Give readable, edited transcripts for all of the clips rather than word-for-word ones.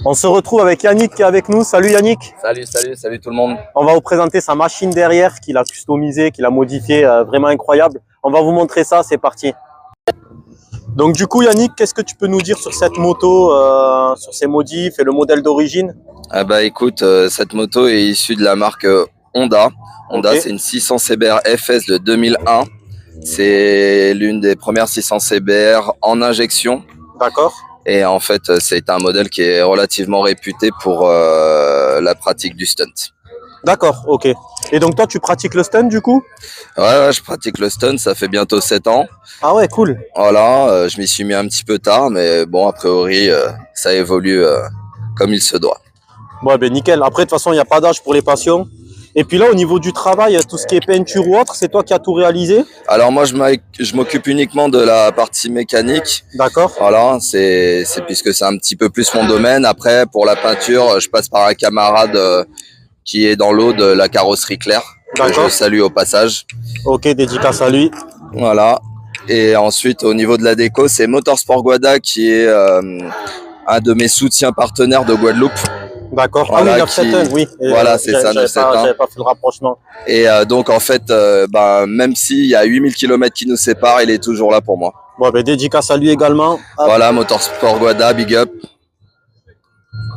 On se retrouve avec Yannick qui est avec nous. Salut Yannick. Salut tout le monde. On va vous présenter sa machine derrière qu'il a customisée, qu'il a modifiée, vraiment incroyable. On va vous montrer ça, c'est parti. Donc du coup Yannick, qu'est-ce que tu peux nous dire sur cette moto, sur ses modifs et le modèle d'origine? Ah bah écoute, cette moto est issue de la marque Honda. Honda, Okay. c'est une 600 CBR FS de 2001. C'est l'une des premières 600 CBR en injection. D'accord. Et en fait, c'est un modèle qui est relativement réputé pour la pratique du stunt. D'accord, ok. Et donc toi tu pratiques le stunt du coup? Ouais, je pratique le stunt, ça fait bientôt 7 ans. Ah ouais, cool. Voilà, je m'y suis mis un petit peu tard, mais bon, a priori, ça évolue comme il se doit. Bon ben nickel. Après de toute façon il n'y a pas d'âge pour les passions. Et puis là au niveau du travail, tout ce qui est peinture ou autre, c'est toi qui as tout réalisé? Alors moi, je m'occupe uniquement de la partie mécanique. D'accord. Voilà, c'est puisque c'est un petit peu plus mon domaine. Après, pour la peinture, je passe par un camarade qui est dans l'eau de la carrosserie Claire, que je salue au passage. Ok, dédicace à lui. Voilà. Et ensuite, au niveau de la déco, c'est Motorsport Guada qui est un de mes soutiens partenaires de Guadeloupe. D'accord. Voilà, ah oui, 971, oui. Voilà, c'est ça, 971. J'avais pas fait le rapprochement. Et donc, en fait, même s'il y a 8000 km qui nous séparent, il est toujours là pour moi. Bon, ben, dédicace à lui également. Voilà, Motorsport Guada, big up.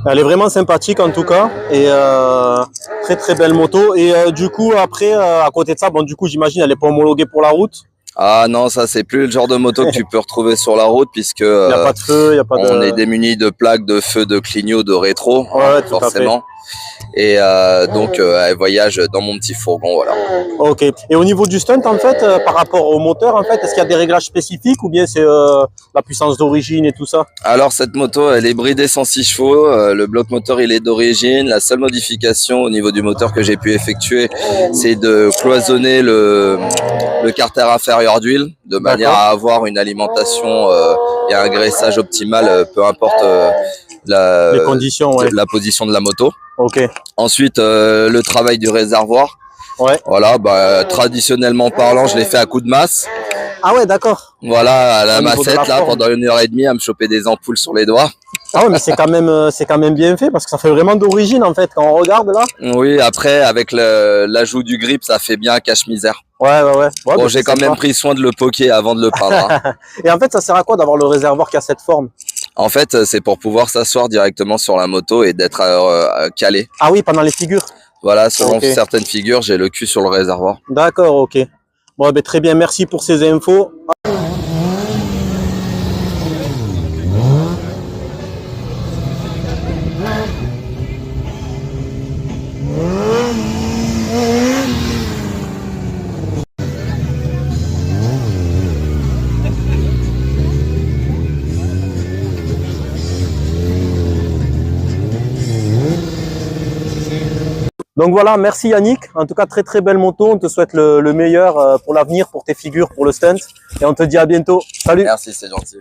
Elle est vraiment sympathique en tout cas. Et très très belle moto. Et du coup, après, à côté de ça, bon, du coup, j'imagine elle n'est pas homologuée pour la route. Ah non, ça c'est plus le genre de moto que tu peux retrouver sur la route puisque il n'y a pas de feu, il n'y a pas de... on est démuni de plaques, de feu, de clignot, de rétro, ouais, forcément. Et donc elle voyage dans mon petit fourgon, voilà. Ok. Et au niveau du stunt, en fait, par rapport au moteur, en fait, est-ce qu'il y a des réglages spécifiques ou bien c'est la puissance d'origine et tout ça? Alors cette moto, elle est bridée 106 chevaux. Le bloc moteur, il est d'origine. La seule modification au niveau du moteur que j'ai pu effectuer, c'est de cloisonner le carter inférieur d'huile, de manière à avoir une alimentation et un graissage optimal, peu importe les conditions, ouais. la position de la moto. Ok. Ensuite, le travail du réservoir. Ouais. Voilà, traditionnellement parlant, je l'ai fait à coup de masse. Ah ouais, d'accord. Voilà, à la massette, là, pendant 1h30, à me choper des ampoules sur les doigts. Ah ouais, mais c'est quand même bien fait parce que ça fait vraiment d'origine en fait quand on regarde là. Oui, après avec l'ajout du grip, ça fait bien cache-misère. Ouais. Bon, j'ai quand même pris soin de le poker avant de le peindre. Hein. Et en fait, ça sert à quoi d'avoir le réservoir qui a cette forme? En fait, c'est pour pouvoir s'asseoir directement sur la moto et d'être calé. Ah oui, pendant les figures. Voilà, selon certaines figures, j'ai le cul sur le réservoir. D'accord, ok. Bon, ben, très bien, merci pour ces infos. Donc voilà, merci Yannick. En tout cas, très très belle moto. On te souhaite le meilleur pour l'avenir, pour tes figures, pour le stunt. Et on te dit à bientôt. Salut. Merci, c'est gentil.